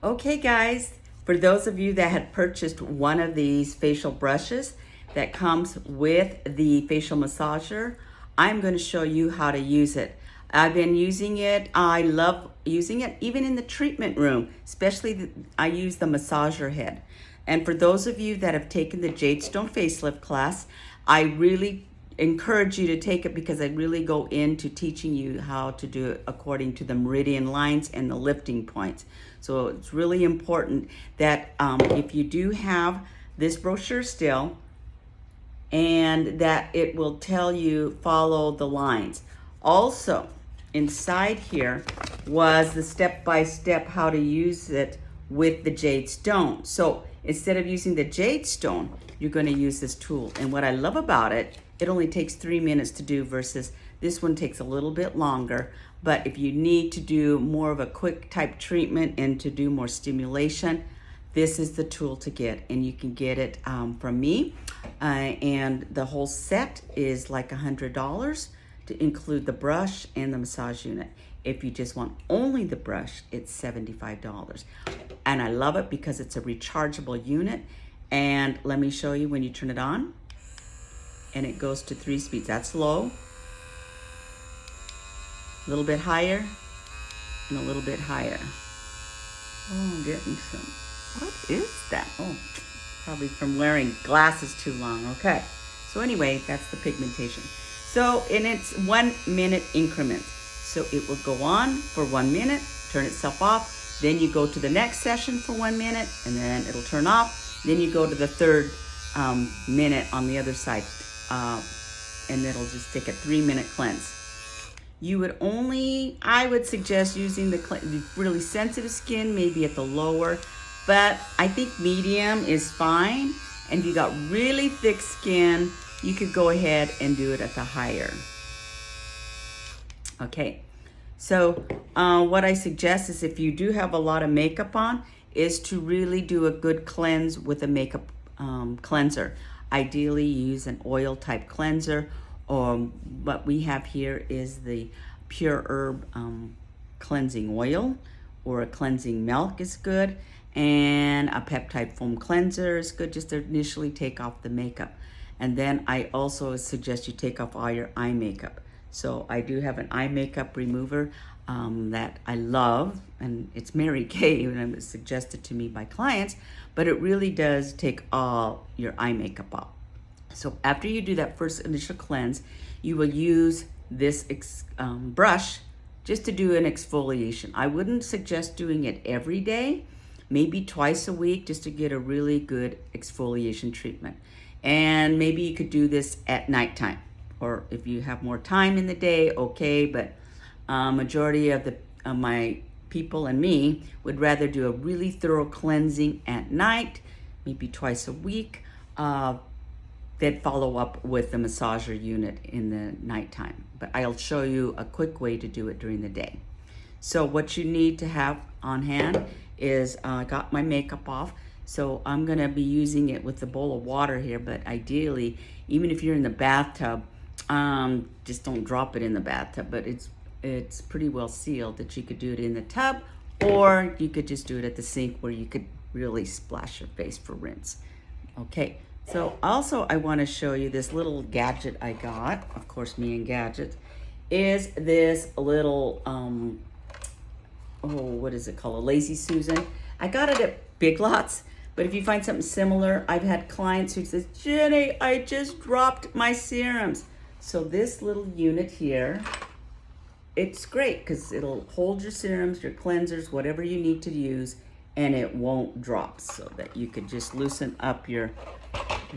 Okay guys, for those of you that had purchased one of these facial brushes that comes with the facial massager, I'm going to show you how to use it. I've been using it. I love using it even in the treatment room, especially I use the massager head. And for those of you that have taken the Jadestone facelift class, I really encourage you to take it because I really go into teaching you how to do it according to the meridian lines and the lifting points. So it's really important that if you do have this brochure still, and that it will tell you follow the lines. Also, inside here was the step-by-step how to use it with the Jadestone. So instead of using the Jadestone, you're going to use this tool. And what I love about it, it only takes 3 minutes to do versus this one takes a little bit longer. But if you need to do more of a quick type treatment and to do more stimulation, this is the tool to get, and you can get it from me. And the whole set is like $100 to include the brush and the massage unit. If you just want only the brush, it's $75. And I love it because it's a rechargeable unit. And let me show you when you turn it on. And it goes to 3 speeds. That's low, a little bit higher, and a little bit higher. Oh, I'm getting some. What is that? Oh, probably from wearing glasses too long. Okay. So anyway, that's the pigmentation. So, and it's 1 minute increments. So it will go on for 1 minute, turn itself off. Then you go to the next session for 1 minute, and then it'll turn off. Then you go to the third minute on the other side, and it'll just take a 3-minute cleanse. You would only, I would suggest using the really sensitive skin, maybe at the lower. But I think medium is fine. And if you got really thick skin, you could go ahead and do it at the higher. Okay, so what I suggest is if you do have a lot of makeup on, is to really do a good cleanse with a makeup cleanser. Ideally use an oil type cleanser, or what we have here is the Pure Herb cleansing oil, or a cleansing milk is good. And a peptide foam cleanser is good just to initially take off the makeup. And then I also suggest you take off all your eye makeup. So I do have an eye makeup remover that I love, and it's Mary Kay, and it was suggested to me by clients, but it really does take all your eye makeup off. So after you do that first initial cleanse, you will use this brush just to do an exfoliation. I wouldn't suggest doing it every day, maybe twice a week, just to get a really good exfoliation treatment. And maybe you could do this at nighttime, or if you have more time in the day, okay, but majority of my people and me would rather do a really thorough cleansing at night, maybe twice a week, then follow up with the massager unit in the nighttime. But I'll show you a quick way to do it during the day. So what you need to have on hand is I got my makeup off, so I'm gonna be using it with a bowl of water here, but ideally, even if you're in the bathtub, just don't drop it in the bathtub, but it's pretty well sealed that you could do it in the tub, or you could just do it at the sink where you could really splash your face for rinse. Okay, so also I wanna show you this little gadget I got, of course me and gadgets, is this little, what is it called? A Lazy Susan. I got it at Big Lots, but if you find something similar, I've had clients who says, Jenny, I just dropped my serums. So this little unit here, it's great because it'll hold your serums, your cleansers, whatever you need to use, and it won't drop, so that you could just loosen up your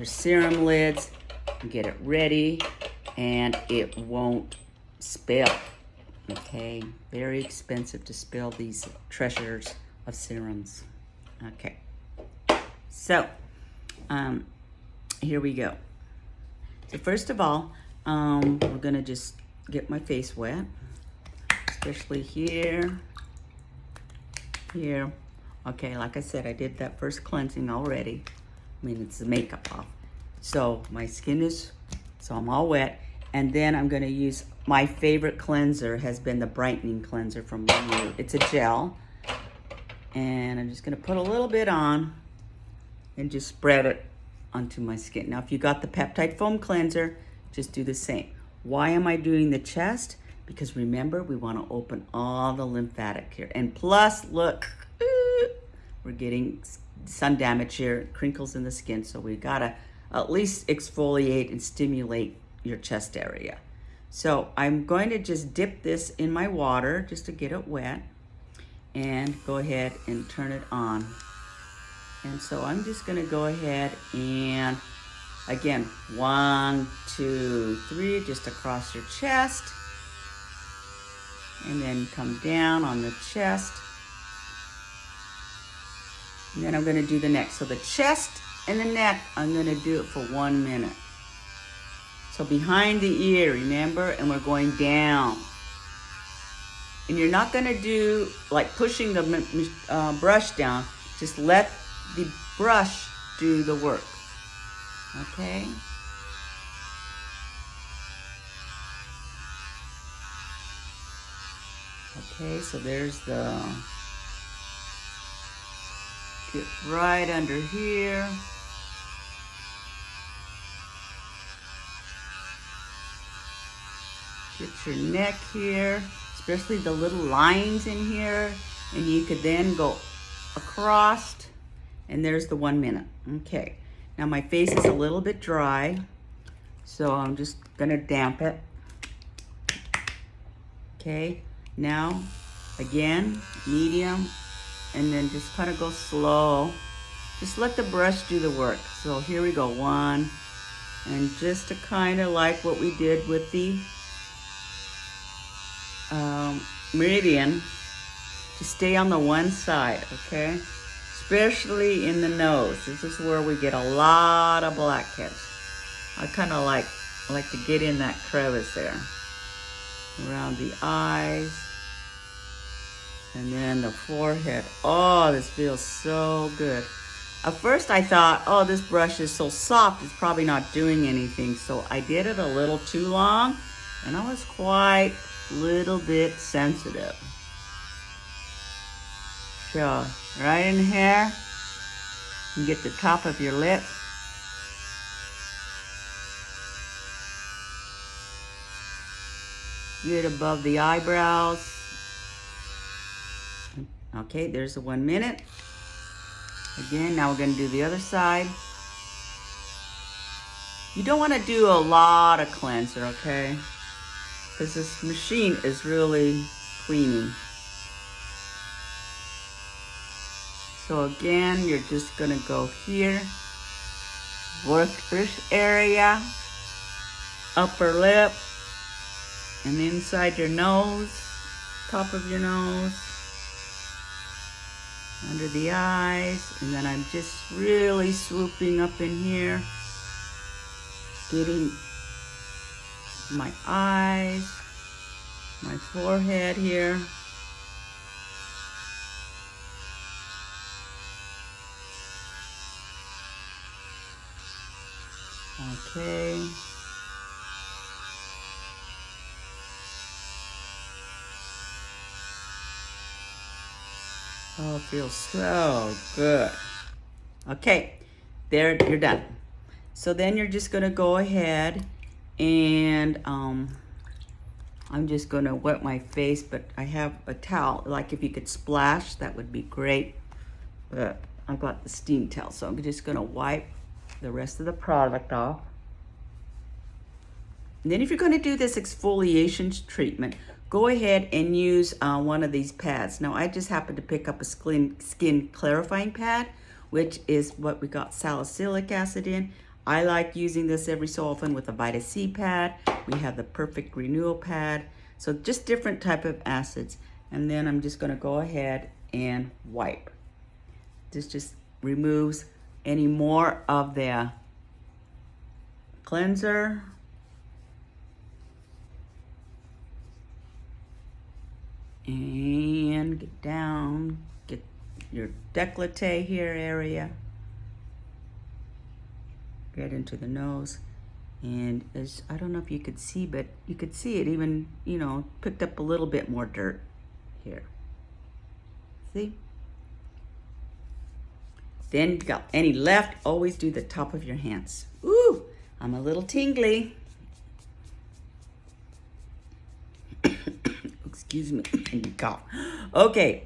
serum lids and get it ready, and it won't spill. Okay, very expensive to spill these treasures of serums. Okay, so here we go. So first of all, we're gonna just get my face wet, especially here. Okay, like I said, I did that first cleansing already. I mean, it's the makeup off. So my skin is, so I'm all wet. And then I'm gonna use, my favorite cleanser has been the brightening cleanser from Renew. It's a gel, And I'm just gonna put a little bit on and just spread it onto my skin. Now, if you got the peptide foam cleanser, just do the same. Why am I doing the chest? Because remember, we wanna open all the lymphatic here. And plus, look, we're getting sun damage here, crinkles in the skin, so we gotta at least exfoliate and stimulate your chest area. So I'm going to just dip this in my water just to get it wet and go ahead and turn it on. And so I'm just gonna go ahead and again, 1, 2, 3, just across your chest. And then come down on the chest. And then I'm gonna do the neck. So the chest and the neck, I'm gonna do it for 1 minute. So behind the ear, remember, and we're going down. And you're not gonna do like pushing the brush down, just let the brush do the work, okay? Okay, so there's the, get right under here. Get your neck here, especially the little lines in here, and you could then go across, and there's the 1 minute. Okay, now my face is a little bit dry, so I'm just gonna damp it. Okay, now again, medium, and then just kind of go slow. Just let the brush do the work. So here we go, 1, and just to kind of like what we did with the meridian, to stay on the one side, okay? Especially in the nose. This is where we get a lot of blackheads. I kind of like to get in that crevice there. Around the eyes. And then the forehead. Oh, this feels so good. At first I thought, oh, this brush is so soft, it's probably not doing anything. So I did it a little too long, and I was quite little bit sensitive. So right in here, you get the top of your lip. Get above the eyebrows. Okay, there's the 1 minute. Again, now we're gonna do the other side. You don't wanna do a lot of cleanser, okay? Because this machine is really cleaning. So again, you're just gonna go here, work this area, upper lip, and inside your nose, top of your nose, under the eyes, and then I'm just really swooping up in here, getting my eyes, my forehead here. Okay. Oh, it feels so good. Okay, there, you're done. So then you're just gonna go ahead and I'm just gonna wet my face, but I have a towel. Like if you could splash, that would be great. But I've got the steam towel, so I'm just gonna wipe the rest of the product off. And then if you're gonna do this exfoliation treatment, go ahead and use one of these pads. Now I just happened to pick up a skin clarifying pad, which is what we got salicylic acid in. I like using this every so often with a Vita C pad. We have the Perfect Renewal pad. So just different type of acids. And then I'm just gonna go ahead and wipe. This just removes any more of the cleanser. And get down, get your décolleté here area. Get into the nose, and as I don't know if you could see, but you could see it even, picked up a little bit more dirt here. See? Then you got any left, always do the top of your hands. Ooh, I'm a little tingly. Excuse me, and you cough. Okay,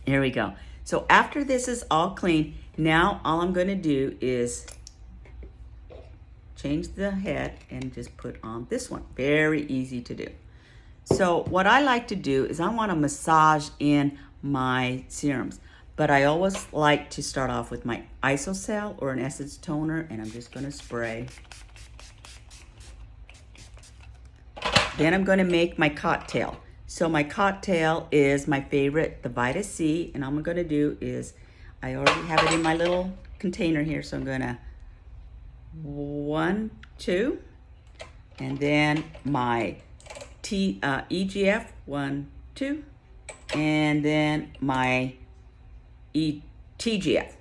here we go. So after this is all clean, now all I'm gonna do is change the head and just put on this one. Very easy to do. So what I like to do is I wanna massage in my serums, but I always like to start off with my isocell or an essence toner, and I'm just gonna spray. Then I'm gonna make my cocktail. So my cocktail is my favorite, the Vita C, and all I'm gonna do is, I already have it in my little container here, so I'm gonna 1, 2, and then my EGF, 1, 2, and then my TGF.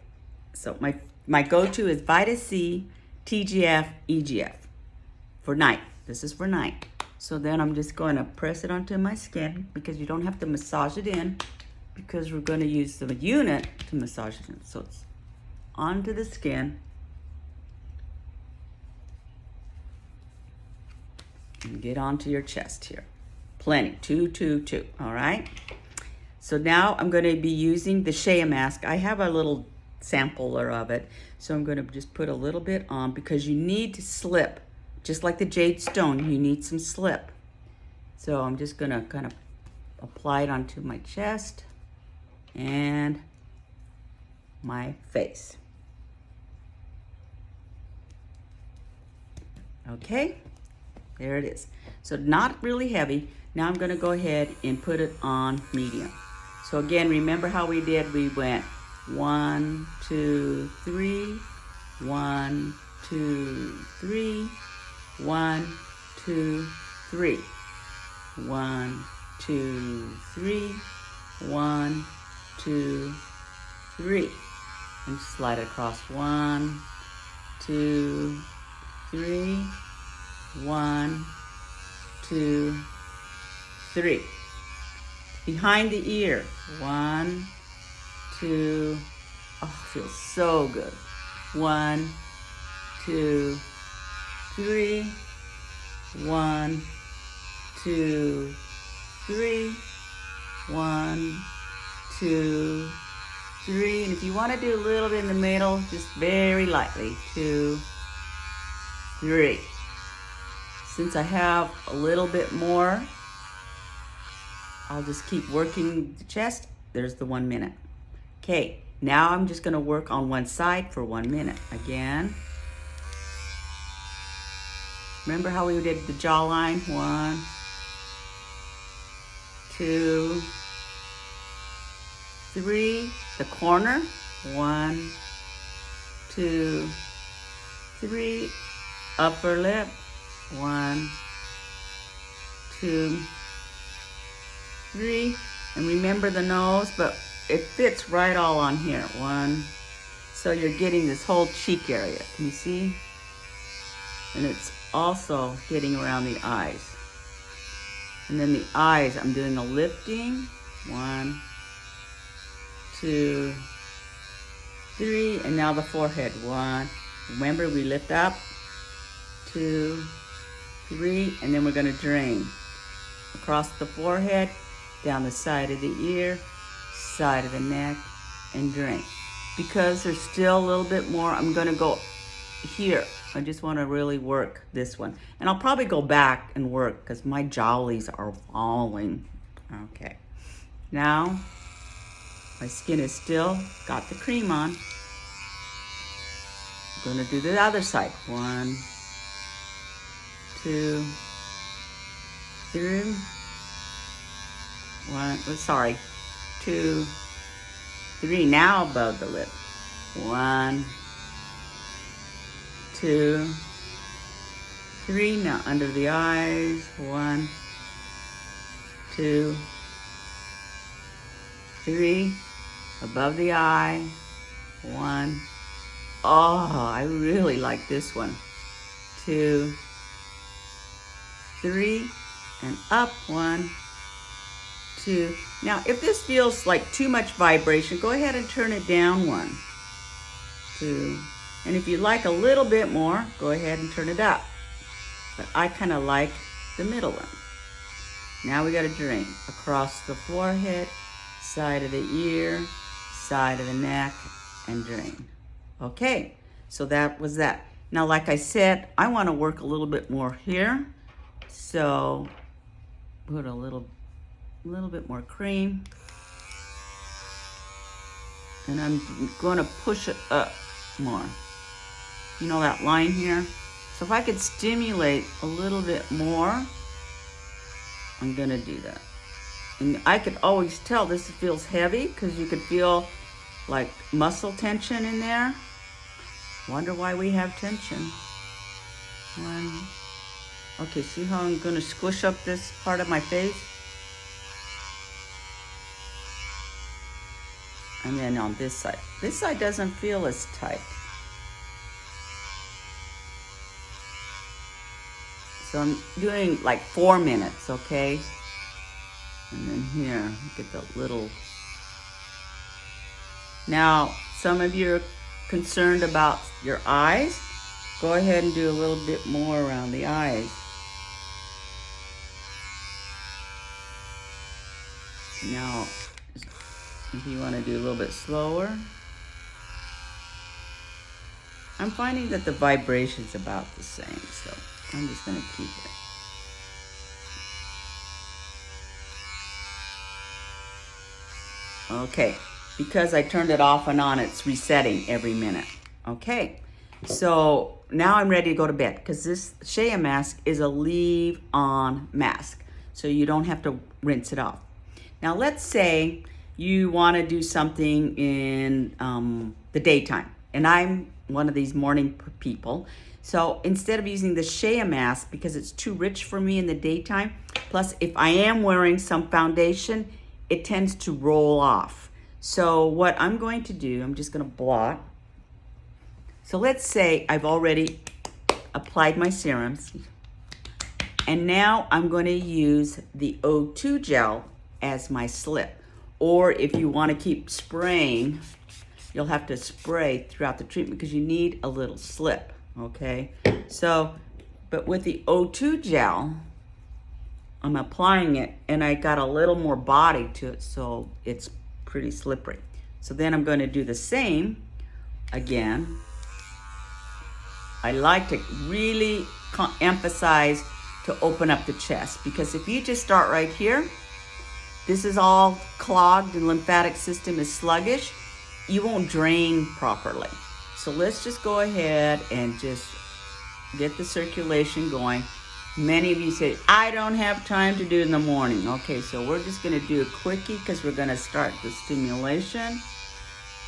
So my go-to is Vita C, TGF, EGF for night. This is for night. So then I'm just going to press it onto my skin, because you don't have to massage it in, because we're going to use the unit to massage it in. So it's onto the skin. And get onto your chest here. Plenty, 2, 2, 2, all right? So now I'm going to be using the Shea mask. I have a little sampler of it, so I'm going to just put a little bit on, because you need to slip. Just like the jade stone, you need some slip. So I'm just gonna kind of apply it onto my chest and my face. Okay, there it is. So not really heavy. Now I'm gonna go ahead and put it on medium. So again, remember how we did? We went 1, 2, 3, 1, 2, 3, 1, 2, 3. 1, 2, 3. 1, 2, 3. And slide it across. 1, 2, 3. 1, 2, 3. Behind the ear. 1, 2. Oh, feels so good. 1, 2, 3. 1, 2, 3. 1, 2, 3. And if you want to do a little bit in the middle, just very lightly. 2, 3. Since I have a little bit more, I'll just keep working the chest. There's the 1 minute. Okay, now I'm just going to work on one side for 1 minute. Again. Remember how we did the jawline? 1, 2, 3. The corner. 1, 2, 3. Upper lip. 1, 2, 3. And remember the nose, but it fits right all on here. 1. So you're getting this whole cheek area. Can you see? And it's also getting around the eyes. And then the eyes, I'm doing a lifting. 1, 2, 3. And now the forehead. 1. Remember, we lift up. 2, 3. And then we're going to drain. Across the forehead, down the side of the ear, side of the neck, and drain. Because there's still a little bit more, I'm going to go here. I just want to really work this one. And I'll probably go back and work because my jowlies are falling. Okay. Now, my skin is still got the cream on. I'm going to do the other side. 1, 2, 3. 1, sorry. 2, 3. Now above the lip. 1, 2, 3. Now under the eyes. 1, 2, 3. Above the eye. 1. Oh, I really like this one. 2, 3. And up. 1, 2. Now, if this feels like too much vibration, go ahead and turn it down 1. 2. And if you like a little bit more, go ahead and turn it up. But I kind of like the middle one. Now we got to drain across the forehead, side of the ear, side of the neck, and drain. Okay, so that was that. Now, like I said, I want to work a little bit more here. So put a little bit more cream. And I'm going to push it up more. You know that line here? So if I could stimulate a little bit more, I'm going to do that. And I could always tell this feels heavy because you could feel like muscle tension in there. Wonder why we have tension. Okay, see how I'm going to squish up this part of my face? And then on this side doesn't feel as tight. So I'm doing like 4 minutes, okay? And then here, get the little. Now, some of you are concerned about your eyes. Go ahead and do a little bit more around the eyes. Now, if you want to do a little bit slower. I'm finding that the vibration's about the same, so I'm just going to keep it. Okay, because I turned it off and on, it's resetting every minute. Okay, so now I'm ready to go to bed because this Shea mask is a leave-on mask, so you don't have to rinse it off. Now let's say you want to do something in the daytime, and I'm one of these morning people. So instead of using the Shea mask because it's too rich for me in the daytime, plus if I am wearing some foundation, it tends to roll off. So what I'm going to do, I'm just going to blot. So let's say I've already applied my serums, and now I'm going to use the O2 gel as my slip. Or if you want to keep spraying, you'll have to spray throughout the treatment because you need a little slip, okay? So, but with the O2 gel, I'm applying it and I got a little more body to it, so it's pretty slippery. So then I'm going to do the same again. I like to really emphasize to open up the chest, because if you just start right here, this is all clogged and lymphatic system is sluggish, you won't drain properly. So let's just go ahead and just get the circulation going. Many of you say, I don't have time to do it in the morning. Okay, so we're just gonna do a quickie because we're gonna start the stimulation.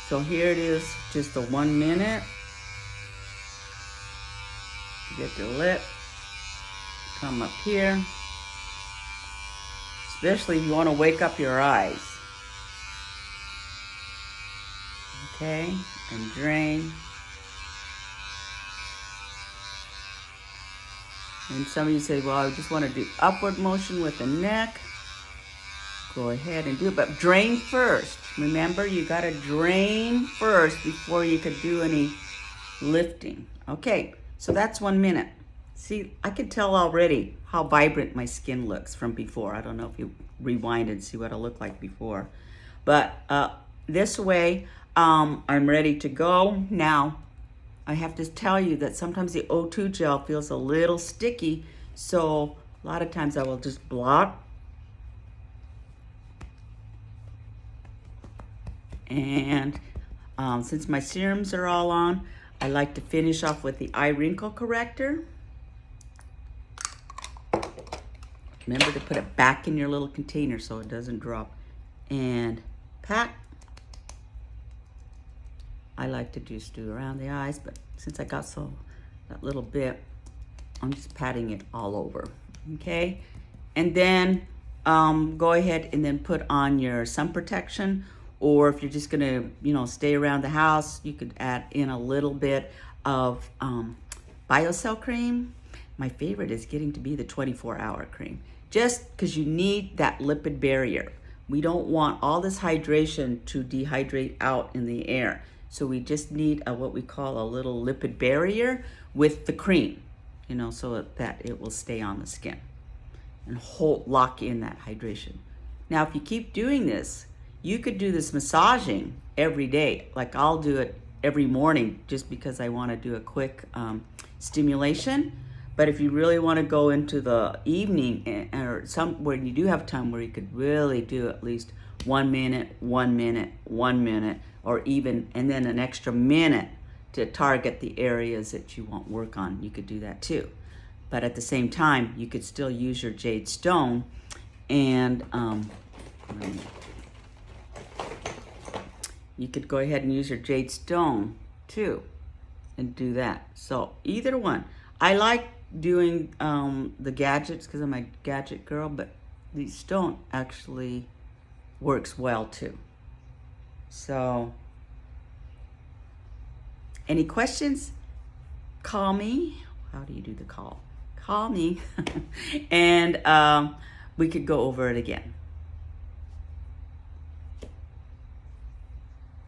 So here it is, just a 1 minute. Get your lip, come up here. Especially if you wanna wake up your eyes. Okay, and drain. And some of you say, well, I just want to do upward motion with the neck. Go ahead and do it, but drain first. Remember, you got to drain first before you could do any lifting. Okay, so that's 1 minute. See, I can tell already how vibrant my skin looks from before. I don't know if you rewind and see what it looked like before. But this way, I'm ready to go. Now, I have to tell you that sometimes the O2 gel feels a little sticky, so a lot of times I will just blot. And since my serums are all on, I like to finish off with the eye wrinkle corrector. Remember to put it back in your little container so it doesn't drop. And pat. I like to just do around the eyes, but since I got that little bit, I'm just patting it all over, okay? And then go ahead and then put on your sun protection, or if you're just gonna, stay around the house, you could add in a little bit of BioCell cream. My favorite is getting to be the 24-hour cream, just because you need that lipid barrier. We don't want all this hydration to dehydrate out in the air. So we just need what we call a little lipid barrier with the cream, you know, so that it will stay on the skin and lock in that hydration. Now, if you keep doing this, you could do this massaging every day. Like I'll do it every morning just because I want to do a quick stimulation. But if you really want to go into the evening or when you do have time where you could really do at least 1 minute, 1 minute, 1 minute, or even, and then an extra minute to target the areas that you want work on, you could do that too. But at the same time, you could still use your jade stone and you could go ahead and use your jade stone too and do that. So either one. I like doing the gadgets because I'm a gadget girl, but the stone actually works well too. So any questions? Call me. How do you do the call? Call me and we could go over it again.